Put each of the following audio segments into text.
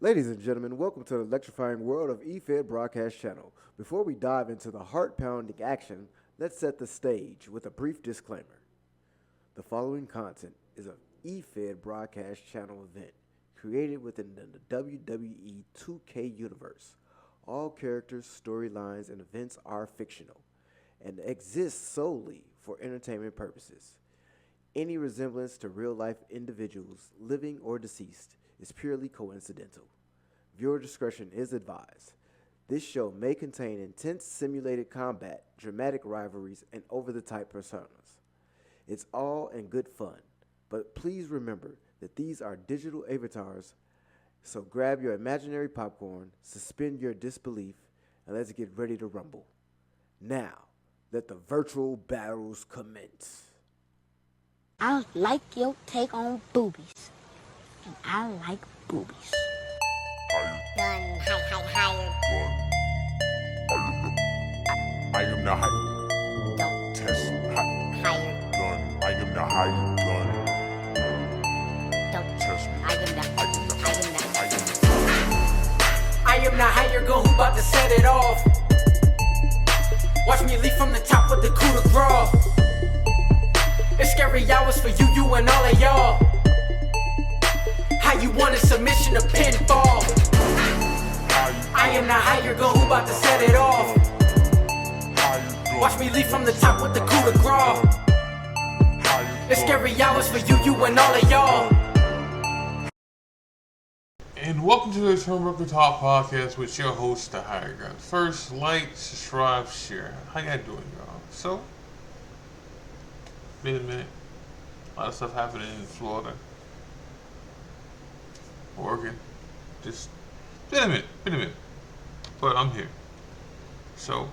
Ladies and gentlemen, welcome to the electrifying world of EFED Broadcast Channel. Before we dive into the heart-pounding action, let's set the stage with a brief disclaimer. The following content is an EFED Broadcast Channel event created within the WWE 2K universe. All characters, storylines, and events are fictional and exist solely for entertainment purposes. Any resemblance to real-life individuals, living or deceased, is purely coincidental. Viewer discretion is advised. This show may contain intense simulated combat, dramatic rivalries, and over-the-top personas. It's all in good fun, but please remember that these are digital avatars, so grab your imaginary popcorn, suspend your disbelief, and let's get ready to rumble. Now, let the virtual battles commence. I like your take on boobies. And I like boobies. Gun, higher. I am the higher. Don't Test higher. gun. I am the higher gun. Don't Test me. I am the I am the I am the higher gun who bout to set it off. Watch me leap from the top with the coup de grace. It's scary hours for you and all of y'all. How you want a submission to pinfall? I am the higher gun who bout to set it off. Watch me leap from the top with the coup de grace. It's scary hours for you and all of y'all. And welcome to the TurnBuckle Talk Podcast with your host, the Higher Gun. First, like, subscribe, share. How y'all doing, y'all? So, been a minute. A lot of stuff happening in Florida. Working. Just been a minute. But I'm here. So,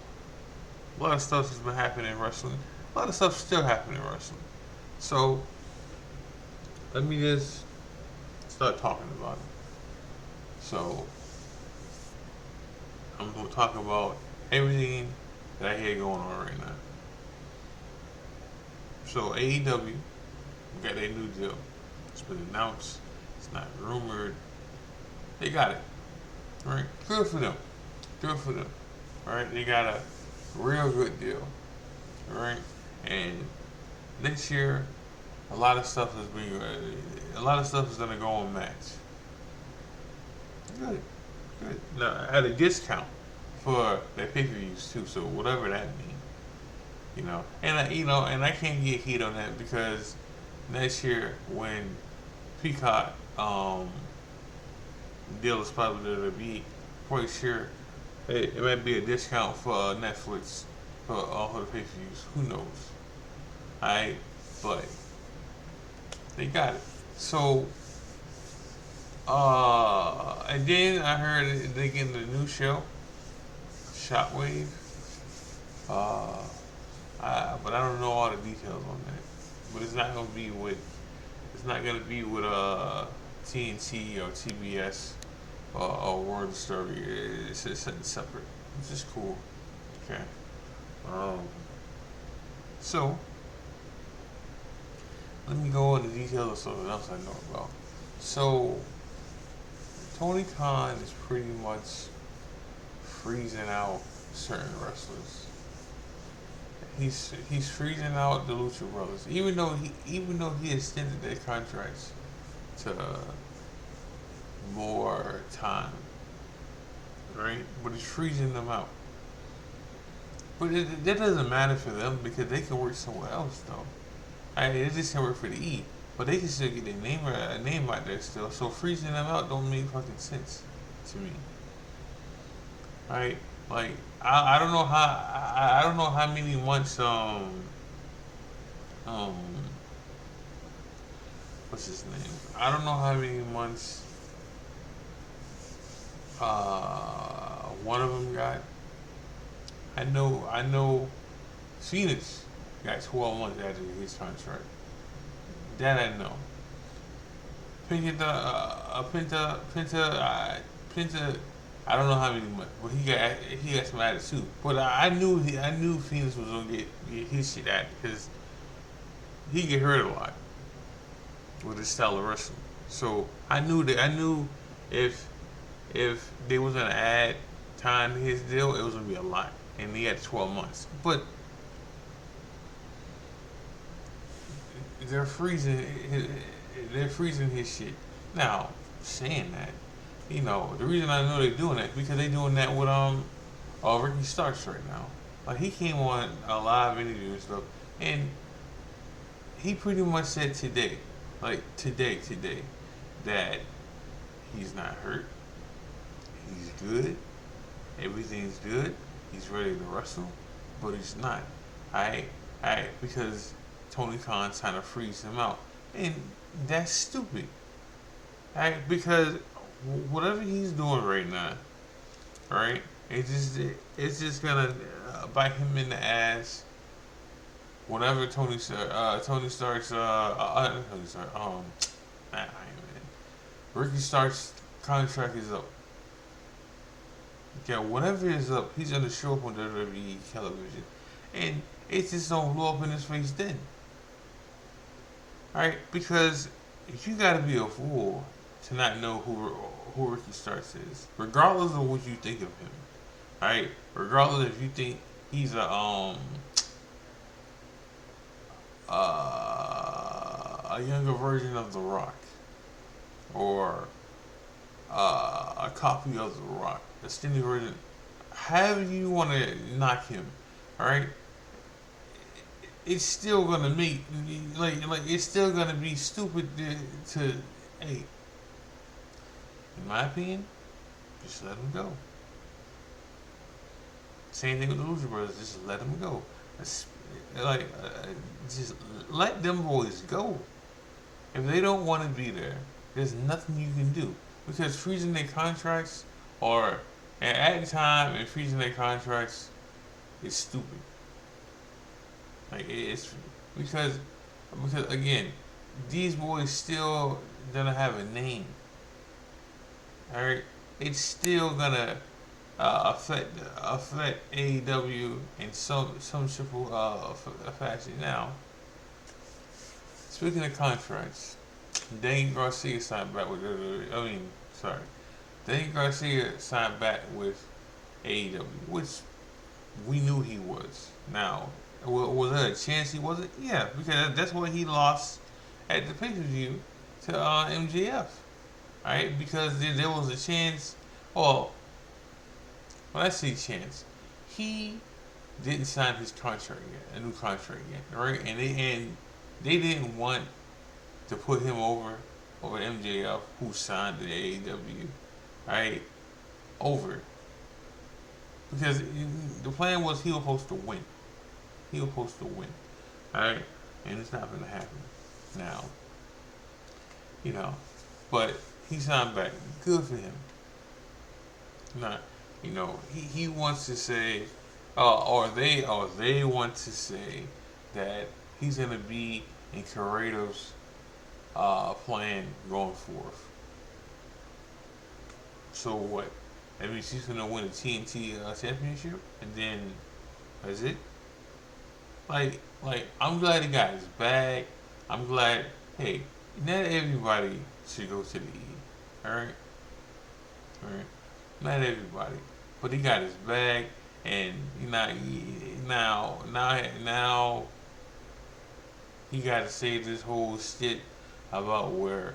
a lot of stuff has been happening in wrestling. A lot of stuff still happening in wrestling. So, let me just start talking about it. So, I'm going to talk about everything that I hear going on right now. So, AEW got their new deal. It's been announced. It's not rumored. They got it. Right? Good for them. Right? They got a real good deal. Right? And next year, a lot of stuff is going to go on match. Good. Now, at a discount for their pay-per-views too. So whatever that means, and I can't get heat on that because next year when Peacock deal is probably to be quite sure it might be a discount for Netflix for all the pay-per-views. Who knows? Alright, but they got it. So. And then I heard they getting the new show, Shockwave. But I don't know all the details on that. But it's not gonna be with TNT or TBS or World Story. It's something separate, which is cool. Okay. So let me go into details of something else I know about. So. Tony Khan is pretty much freezing out certain wrestlers. He's freezing out the Lucha Brothers, even though he extended their contracts to more time, right? But he's freezing them out. But that doesn't matter for them because they can work somewhere else, though. They just can work for the E. But they can still get their name out there still. So freezing them out don't make fucking sense to me. Right? Like I don't know how many months what's his name? I don't know how many months one of them got. I know Phoenix got 12 months after his contract. That I know. Penta, I don't know how many months, but he got some attitude. But I knew Phoenix was gonna get his shit at because he get hurt a lot with his style of wrestling. So I knew if if they was gonna add time to his deal, it was gonna be a lot, and he had 12 months. But they're freezing. They're freezing his shit. Now, saying that, the reason I know they're doing that because they're doing that with Ricky Starks right now. Like he came on a live interview and stuff, and he pretty much said today, that he's not hurt. He's good. Everything's good. He's ready to wrestle, but he's not. Because Tony Khan's trying to freeze him out, and that's stupid. Because whatever he's doing right now, right, it's just gonna bite him in the ass. Whatever Tony Stark's, not Iron Man. Ricky Stark's contract is up. Yeah, whatever is up, he's gonna show up on WWE television, and it just don't blow up in his face then. Right? Because you gotta be a fool to not know who Ricky Starks is, regardless of what you think of him. Right? Regardless if you think he's a younger version of The Rock, or a copy of The Rock, a skinny version. However you want to knock him, all right? It's still gonna make it's still gonna be stupid to hey. In my opinion, just let him go. Same thing with the Lucha Brothers. Just let them go. Just let them boys go. If they don't want to be there, there's nothing you can do, because freezing their contracts or adding time and freezing their contracts is stupid. It's because again, these boys still gonna have a name. All right, it's still gonna affect AEW in some simple fashion. Now, speaking of contracts, Daniel Garcia signed back with Daniel Garcia signed back with AEW, which we knew he was. Now, was there a chance he wasn't? Yeah, because that's what he lost at the pay-per-view to MJF. Right? Because there was a chance. Well, when I say chance, he didn't sign his contract yet, a new contract yet, right? And they didn't want to put him over MJF, who signed the AEW, right? Over. Because the plan was he was supposed to win. Alright? And it's not going to happen now. But he signed back. Good for him. Not, he wants to say, or they want to say that he's going to be in Corrato's plan going forth. So what? That means he's going to win the TNT championship, and then that's it. I'm glad he got his bag. I'm glad. Hey, not everybody should go to the E. All right. Not everybody, but he got his bag, and now he got to say this whole shit about where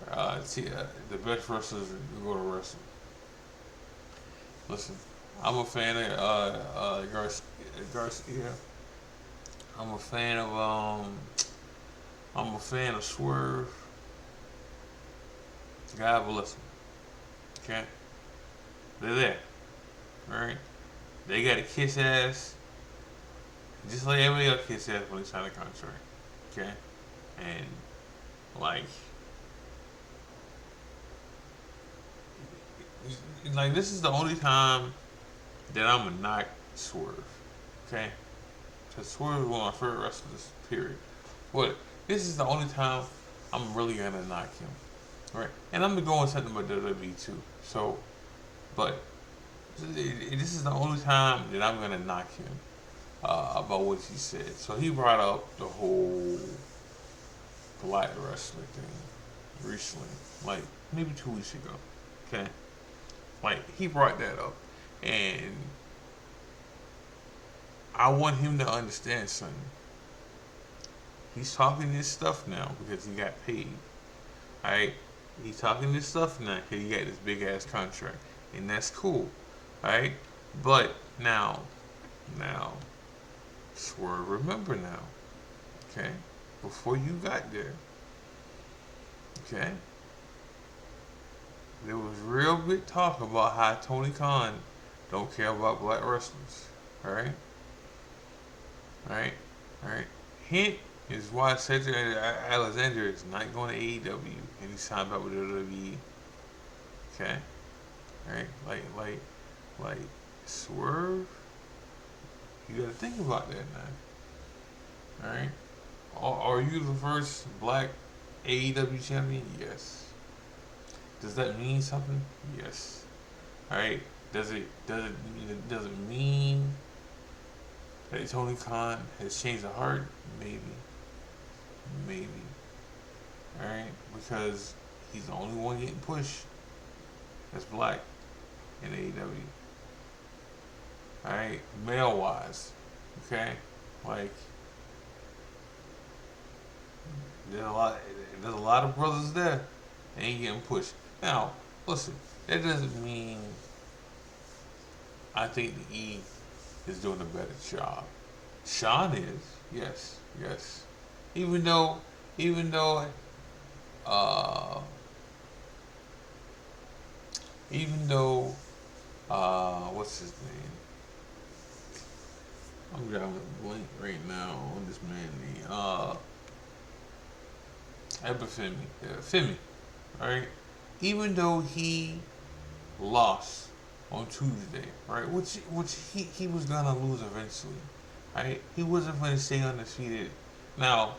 the best wrestlers go to wrestle. Listen, I'm a fan of Garcia. I'm a fan of Swerve. God bless them. Okay, they're there. All right, they got to kiss ass, just like everybody else kiss ass when they sign a contract. Okay, and this is the only time that I'm gonna knock Swerve. Okay, because Swerve is one of my favorite wrestlers. Period. But this is the only time I'm really gonna knock him. Right, and I'm going something about WWE too. So, but this is the only time that I'm gonna knock him about what he said. So he brought up the whole black wrestling thing recently, like maybe 2 weeks ago. Okay, Like, he brought that up. And I want him to understand something. He's talking this stuff now because he got paid. Alright? He's talking this stuff now because he got this big ass contract. And that's cool. Alright? But now, Swerve, remember now. Okay? Before you got there. Okay? There was real big talk about how Tony Khan don't care about black wrestlers. Alright? Alright? Alright? Hint is why Cedric Alexander is not going to AEW and he signed up with WWE. Okay? Alright? Like, Swerve, you gotta think about that now. Alright? Are you the first black AEW champion? Yes. Does that mean something? Yes. Alright? Does it mean that Tony Khan has changed the heart? Maybe. Alright? Because he's the only one getting pushed that's black in AEW. Alright? Male wise. Okay? Like, there's a lot of brothers there that ain't getting pushed. Now, listen, that doesn't mean I think the E is doing a better job. Sean is, yes. Even though, what's his name? I'm drawing a blank right now on this man name. Femi, right? Even though he lost on Tuesday, right? Which he was gonna lose eventually, right? He wasn't gonna stay undefeated. Now,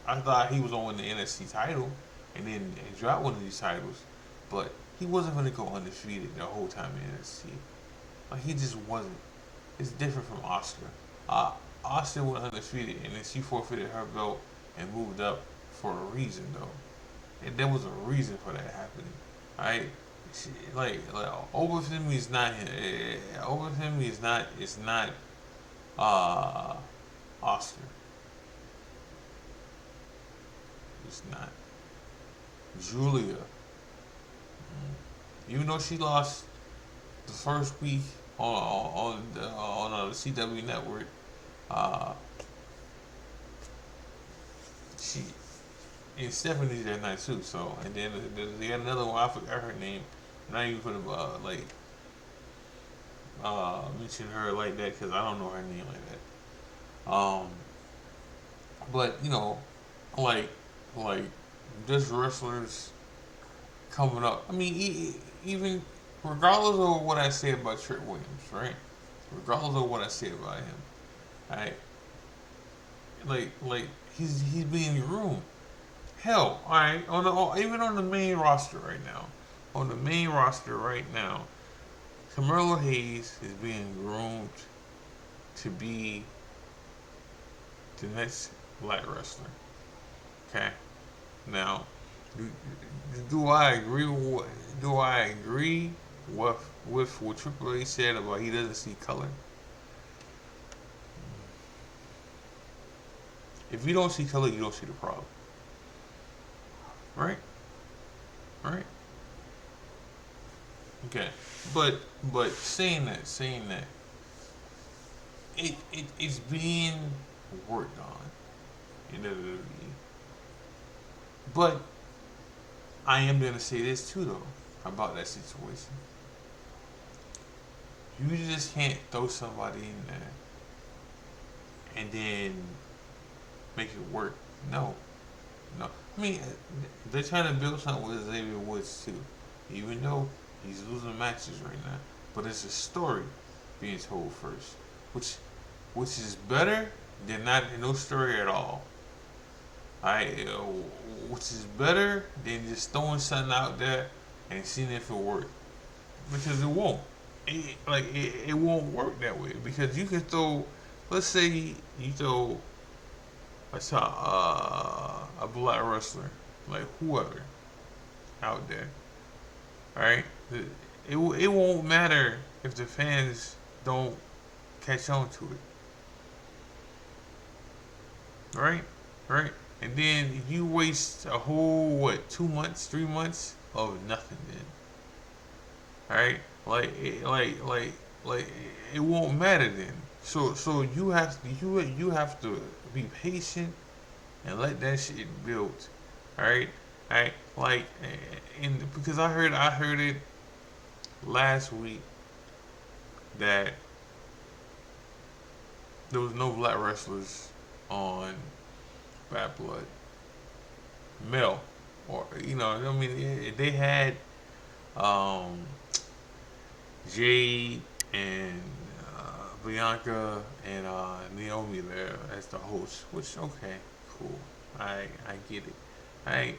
I thought he was gonna win the NXT title and then drop one of these titles, but he wasn't gonna go undefeated the whole time in NXT. Like, he just wasn't. It's different from Oscar. Oscar went undefeated and then she forfeited her belt and moved up for a reason, though. And there was a reason for that happening. Alright? Like over Femi is not him. Over Femi is not. It's not Oscar. It's not. Julia. Even though she lost the first week on the CW network, she and Stephanie's that night too. So, and then they got another one. I forgot her name. I'm not even gonna mention her like that because I don't know her name like that. But you know, like just wrestlers coming up. I mean, even regardless of what I say about Trick Williams, right? Regardless of what I say about him, right? Like he's being groomed. Hell, alright, even on the main roster right now. On the main roster right now, Carmelo Hayes is being groomed to be the next black wrestler. Okay? Now, do I agree with what Triple H said about he doesn't see color? If you don't see color, you don't see the problem. Right? Okay. But saying that it's being worked on in WWE. But I am gonna say this too though about that situation. You just can't throw somebody in there and then make it work. No. I mean, they're trying to build something with Xavier Woods too, even though he's losing matches right now. But it's a story being told first, which is better than no story at all. Which is better than just throwing something out there and seeing if it works, because it won't. It won't work that way, because you can throw. Let's say you throw a black wrestler, like whoever, out there, alright? it won't matter if the fans don't catch on to it. Right? Right? And then you waste a whole, what, 2 months, 3 months of nothing then. Alright? Like, it won't matter then. So you have to be patient and let that shit build. Alright? Alright? Like, and because I heard it last week that there was no black wrestlers on Bad Blood, male, or I mean, they had um, Jade and Bianca and Naomi there as the host, which okay, cool, I get it, I,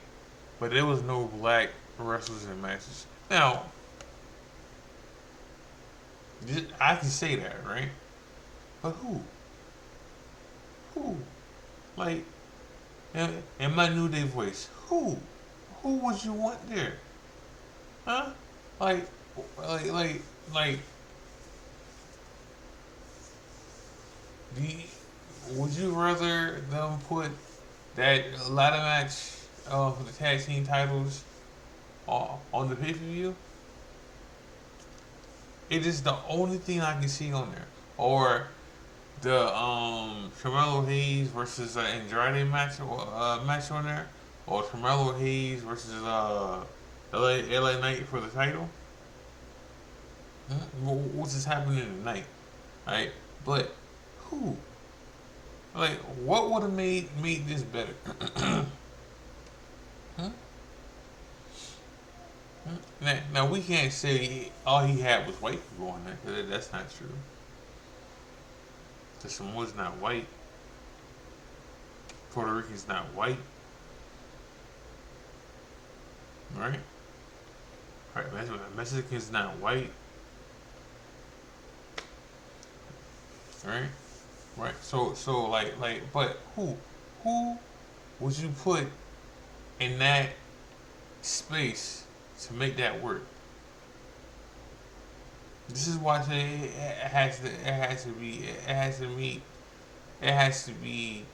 but there was no black wrestlers in matches. Now, I can say that, right? But who? Who? Like, in my New Day voice, who? Who would you want there? Huh? Like, like, do you, would you rather them put that ladder match for the tag team titles on the pay per view? It is the only thing I can see on there. Or the Carmelo Hayes versus Andrade match match on there, or Carmelo Hayes versus LA Knight for the title. What's just happening tonight, right? But who? Like, what would have made this better? Huh? Now we can't say all he had was white people on there, because that's not true. The Samoa's not white. Puerto Rican's not white. Right? Right, Mexican's not white. Right? Right. So like but who would you put in that space to make that work? This is why I say it has to be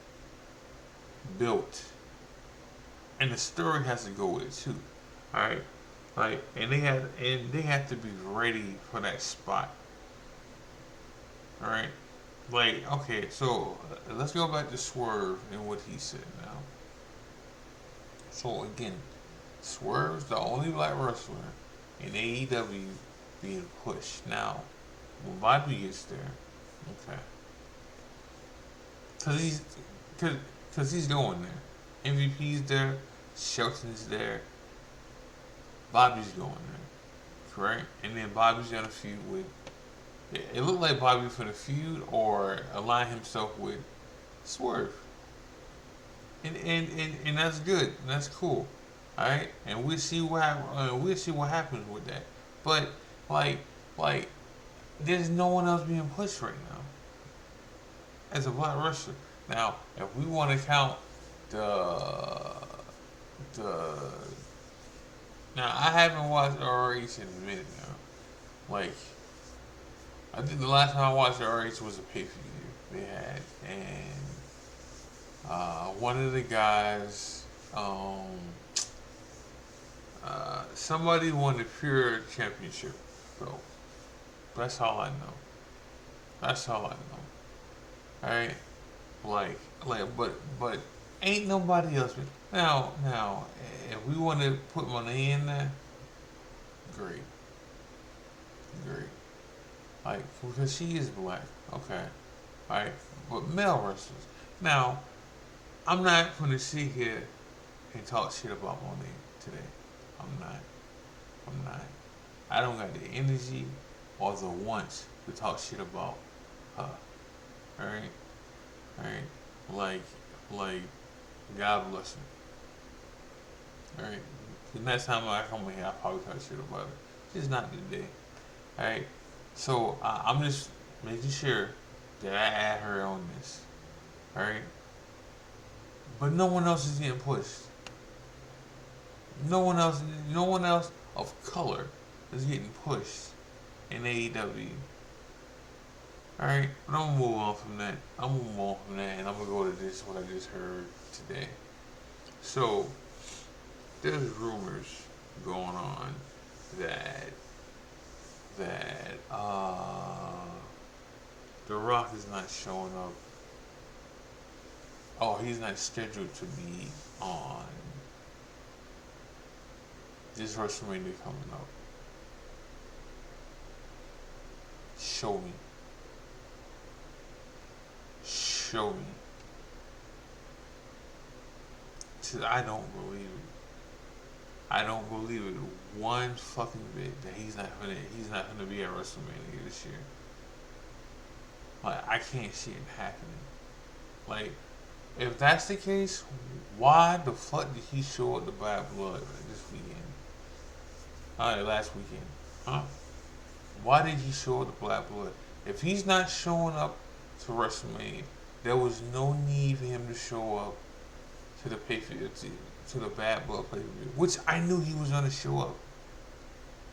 built, and the story has to go with it too. All right, like, and they have to be ready for that spot. All right, like, okay, so let's go back to Swerve and what he said now. So again, Swerve's the only black wrestler in AEW being pushed. Now, when Bobby gets there, okay, cause he's going there. MVP's there, Shelton's there, Bobby's going there, correct? And then Bobby's gonna feud with. It looked like Bobby for the feud or align himself with Swerve, and that's good. That's cool. All right, and we'll see what happens with that. But like, there's no one else being pushed right now as a black wrestler. Now, if we want to count the now, I haven't watched ROH in a minute now. Like, I think the last time I watched ROH was a pay per view they had, and one of the guys, somebody won the Pure Championship belt. That's all I know. That's all I know. Alright? But ain't nobody else. Now, if we want to put money in there, great. Like, because she is black. Okay. Alright? But male wrestlers. Now, I'm not going to sit here and talk shit about Monet today. I'm not. I don't got the energy or the want to talk shit about her. Alright? Like, God bless her. Alright? The next time I come in here, I'll probably talk shit about her. It's not today. Alright? So, I'm just making sure that I add her on this. Alright? But no one else is getting pushed. No one else of color is getting pushed in AEW. Alright, but I'm gonna move on from that. And I'm gonna go to this, what I just heard today. So, there's rumors going on that The Rock is not showing up. Oh, he's not scheduled to be on this WrestleMania coming up. Show me. Show me. I don't believe it. I don't believe it one fucking bit that he's not gonna be at WrestleMania this year. Like, I can't see it happening. Like, if that's the case, why the fuck did he show up to Bad Blood this weekend? Last weekend. Huh? Why did he show up to Black Blood? If he's not showing up to WrestleMania, there was no need for him to show up to the to the Bad Blood pay-per-view, which I knew he was gonna show up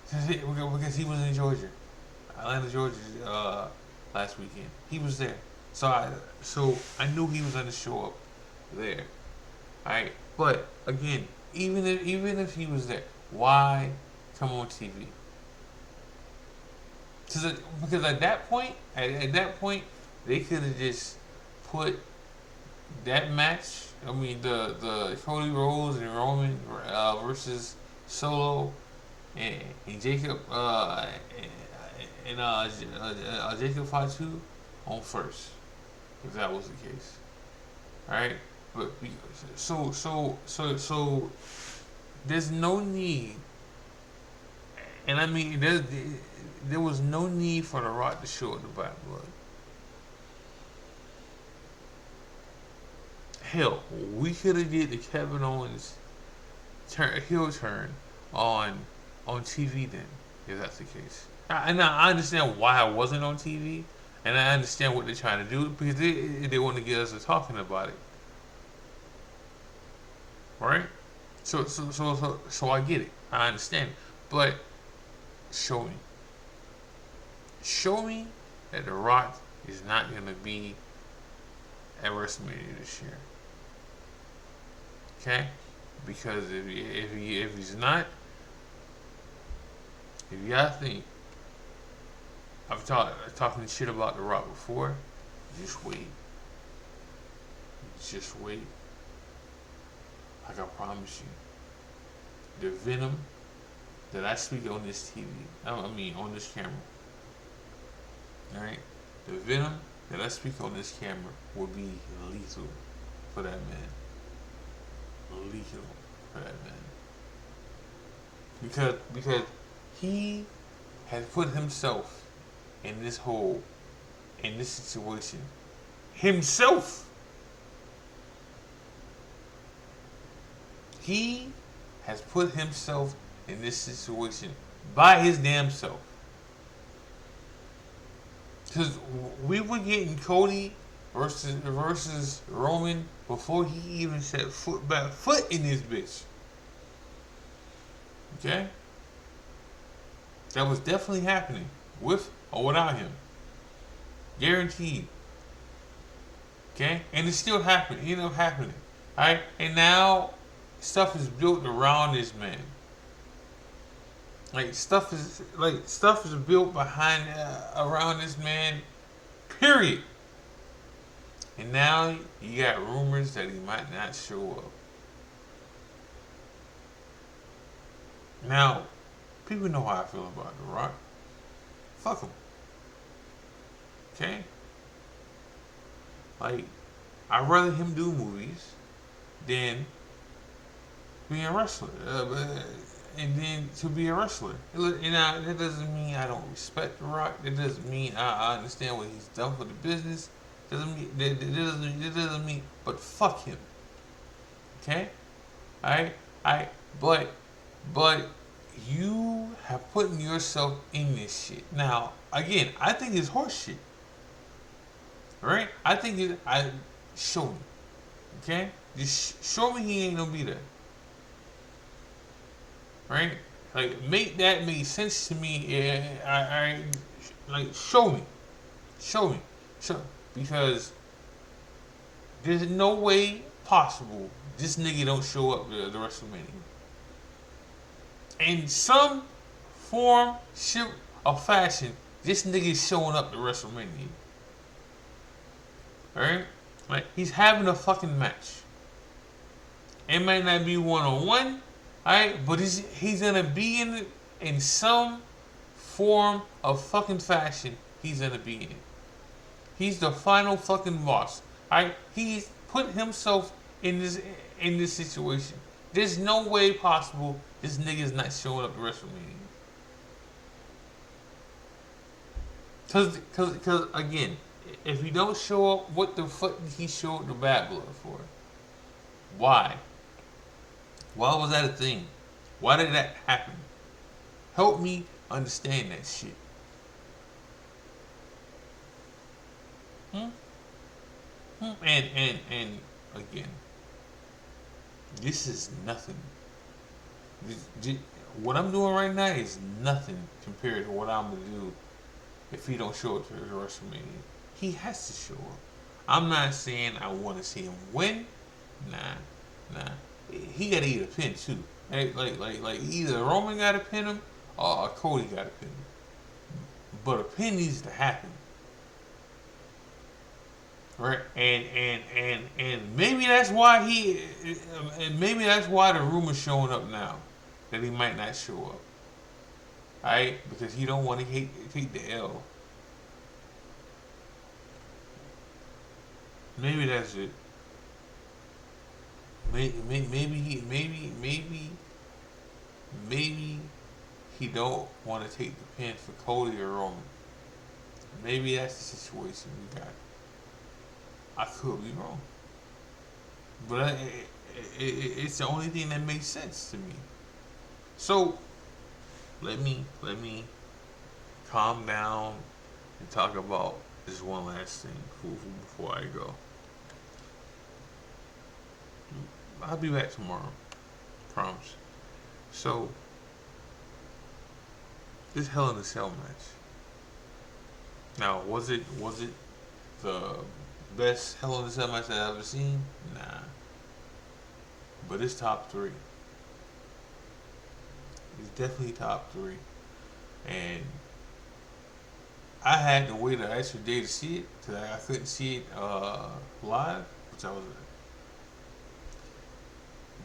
because he was in Georgia, Atlanta, Georgia, last weekend. He was there, so I knew he was gonna show up there. All right, but again, even if he was there, why come on TV? Because at that point, they could have just put that match. I mean, the Cody Rhodes and Roman versus Solo and Jacob Jacob Fatu on first, if that was the case. All right, but so there's no need, and I mean there was no need for The Rock to show up the Bad Blood. Hell, we could have did the Kevin Owens heel turn on TV then, if that's the case. And I understand why I wasn't on TV, and I understand what they're trying to do because they want to get us to talking about it, right? So I get it, I understand it, but show me that The Rock is not gonna be at WrestleMania this year. Okay, because if he's not, if you gotta think, I've talking shit about The Rock before. Just wait. Like I promise you, the venom that I speak on this TV, on this camera. All right, the venom that I speak on this camera will be lethal for that man. Lethal for that man. Because he has put himself in this hole, in this situation. Himself. He has put himself in this situation by his damn self. Because we were getting Cody versus Roman before he even set foot in this bitch. Okay? That was definitely happening, with or without him. Guaranteed. Okay? And it's still happening. It ended up happening. Alright? And now stuff is built around this man. Stuff is built around this man, period. And now you got rumors that he might not show up. Now, people know how I feel about The Rock. Fuck him. Okay? I'd rather him do movies than be a wrestler. And then to be a wrestler. And that doesn't mean I don't respect The Rock. That doesn't mean I understand what he's done for the business. That doesn't mean, but fuck him. Okay? Alright? But you have put yourself in this shit. Now, again, I think it's horse shit. Right? I think show me. Okay? Just show me he ain't gonna be there. Right? Like, make that make sense to me. I like, show me. Show me. Show. Because there's no way possible this nigga don't show up the WrestleMania. In some form, shape, or fashion, this nigga is showing up to WrestleMania. Alright? Like, he's having a fucking match. It might not be one-on-one, alright? But he's gonna be in some form of fucking fashion. He's gonna be in it. He's the final fucking boss. Alright? He's put himself in this situation. There's no way possible this nigga's not showing up to WrestleMania. Cause again, if he don't show up, what the fuck did he show up the Bad Blood for? Why? Why was that a thing? Why did that happen? Help me understand that shit. And again, this is nothing. What I'm doing right now is nothing compared to what I'm gonna do if he don't show up to WrestleMania. He has to show up. I'm not saying I want to see him win. Nah. He gotta eat a pin too. Like either Roman gotta pin him or Cody gotta pin him. But a pin needs to happen. Right? And maybe that's why maybe that's why the rumor's showing up now. That he might not show up. Alright? Because he don't want to take the L. Maybe that's it. Maybe he don't want to take the pin for Cody or Roman. Maybe that's the situation we got. I could be wrong, but it's the only thing that makes sense to me. So let me calm down and talk about this one last thing before I go. I'll be back tomorrow, promise. So this Hell in a Cell match. Now, was it the best Hell in a Cell match I've ever seen? Nah. But it's top 3. It's definitely top 3. And I had to wait an extra day to see it because I couldn't see it live, which I was.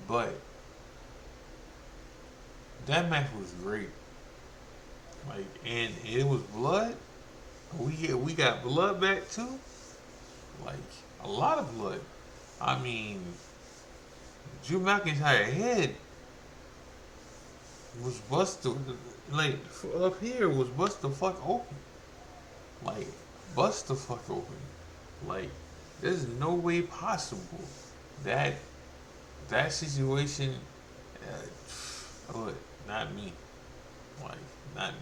But that match was great. Like, and it was blood. We got blood back too. Like, a lot of blood. I mean, Drew McIntyre's head was busted. Like, up here was bust the fuck open. Like, bust the fuck open. Like, there's no way possible that situation. Not me. Like, not me.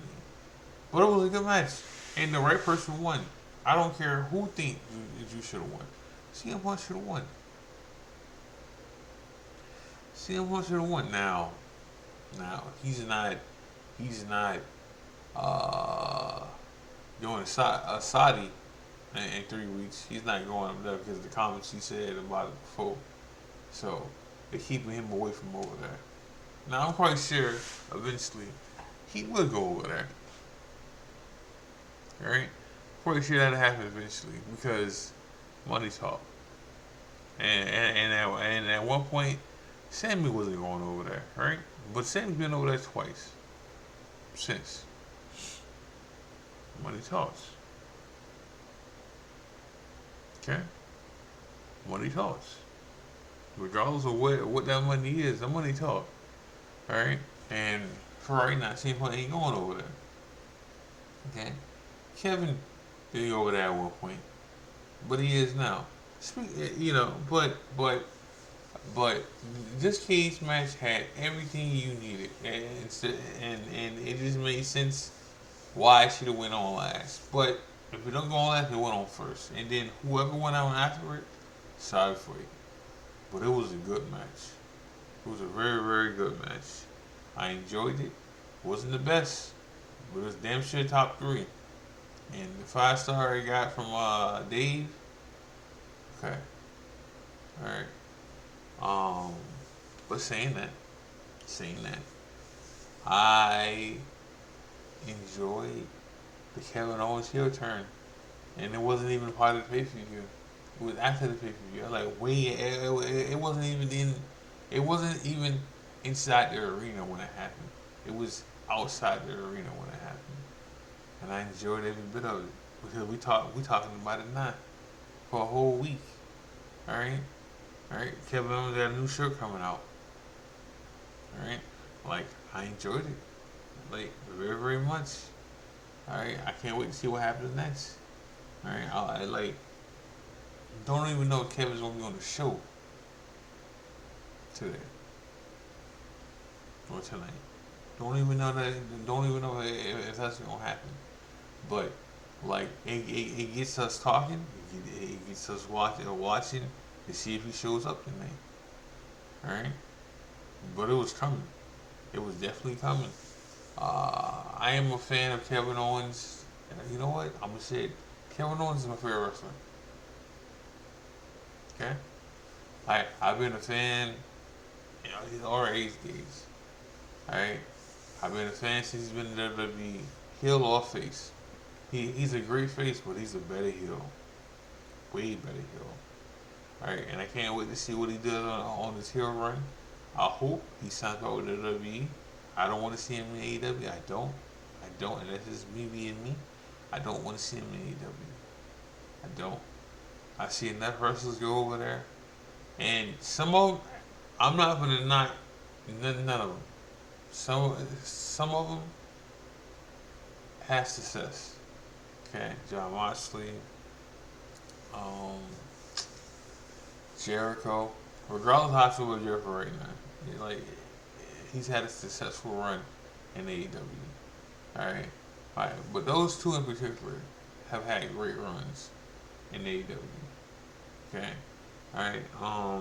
But it was a good match, and the right person won. I don't care who thinks you should have won. CM Punk should have won. CM Punk should have won. Now, he's not going to Saudi in 3 weeks. He's not going up there because of the comments he said about it before. So they're keeping him away from over there. Now I'm quite sure eventually he will go over there. Alright? Quite sure that'll happen eventually because money talk. And at one point, Sammy wasn't going over there, right? But Sammy's been over there twice since. Money talks. Okay? Money talks. Regardless of what that money is, the money talk. Alright? And for right now, CM Punk ain't going over there. Okay? Kevin didn't go over there at one point. But he is now. But this cage match had everything you needed, and it just made sense why it should have went on last. But if it don't go on last, it went on first, and then whoever went on after it, sorry for you. But it was a good match. It was a very, very good match. I enjoyed it. Wasn't the best, but it was damn sure top 3. And the 5-star I got from Dave. Okay. Alright. But saying that, I enjoyed the Kevin Owens heel turn. And it wasn't even a part of the pay-per-view. It was after the pay-per-view. It wasn't even inside the arena when it happened. It was outside the arena when it happened. And I enjoyed every bit of it. Because we talking about it now. For a whole week. Alright? Kevin Owens got a new shirt coming out. Alright? Like, I enjoyed it. Like, very, very much. Alright? I can't wait to see what happens next. Alright? I don't even know if Kevin's gonna be on the show today. Or tonight. Don't even know if that's gonna happen. But like it gets us talking, it gets us watching to see if he shows up tonight. Alright? But it was coming. It was definitely coming. I am a fan of Kevin Owens. You know what? I'm gonna say it. Kevin Owens is my favorite wrestler. Okay? I've been a fan, his RA's days. Alright? I've been a fan since he's been in WWE, heel or face. He's a great face, but he's a better heel. Way better heel. Alright, and I can't wait to see what he does on his heel run. I hope he signs out with WWE. I don't want to see him in AEW. I don't, and that's just me being me. I don't want to see him in AEW. I don't. I see enough wrestlers go over there, and some of them, I'm not going to knock none of them. Some of them have success. Okay, John Moxley, Jericho. Regardless of how I feel about Jericho right now, he's had a successful run in AEW. Alright, but those two in particular have had great runs in AEW. Okay, alright. I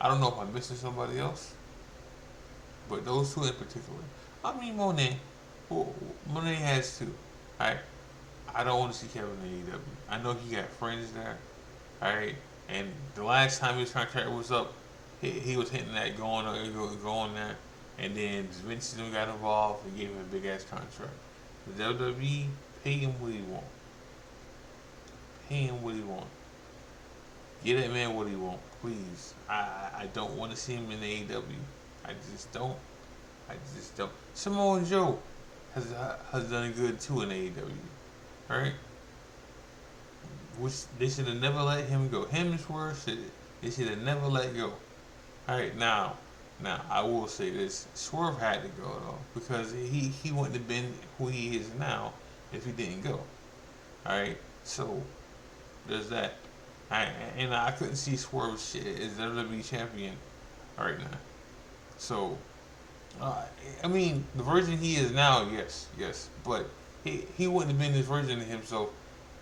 don't know if I'm missing somebody else, but those two in particular. I mean, Monet has two. Alright, I don't want to see Kevin in AEW. I know he got friends there. Alright, and the last time his contract was up, he was hitting that going there, and then Vince got involved and gave him a big ass contract. The WWE pay him what he want. Pay him what he want. Get that man what he want, please. I don't want to see him in AEW. I just don't. Samoa Joe has done good too in AEW. Alright? Which they should have never let him go. Him and Swerve, they should have never let go. Alright, now I will say this. Swerve had to go though, because he wouldn't have been who he is now if he didn't go. Alright? So there's that. And I couldn't see Swerve as WWE champion right now. So I mean, the version he is now, yes, but he wouldn't have been this version of himself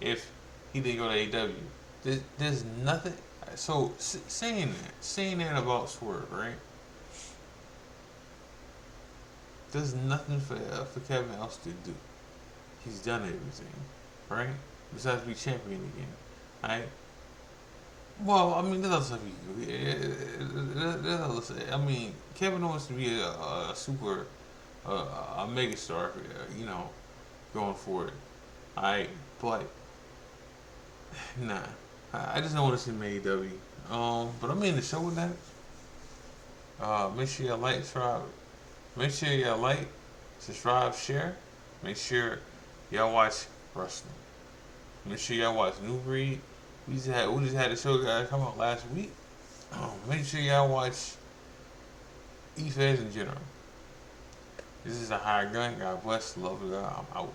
if he didn't go to AEW. There's nothing. So saying that about Swerve, right? There's nothing for Kevin else to do. He's done everything, right? Besides be champion again, right? Well, I mean, there's other stuff he can do. I mean, Kevin Owens to be a super, a megastar, going forward. Alright, but nah, I just don't want to see him in AEW. But I'm in the show with that. Make sure y'all like, subscribe. Make sure y'all like, subscribe, share. Make sure y'all watch wrestling. Make sure y'all watch New Breed. We just had a show that come out last week. Make sure y'all watch EFBC in general. This is a higher gun. God bless. Love God. I'm out.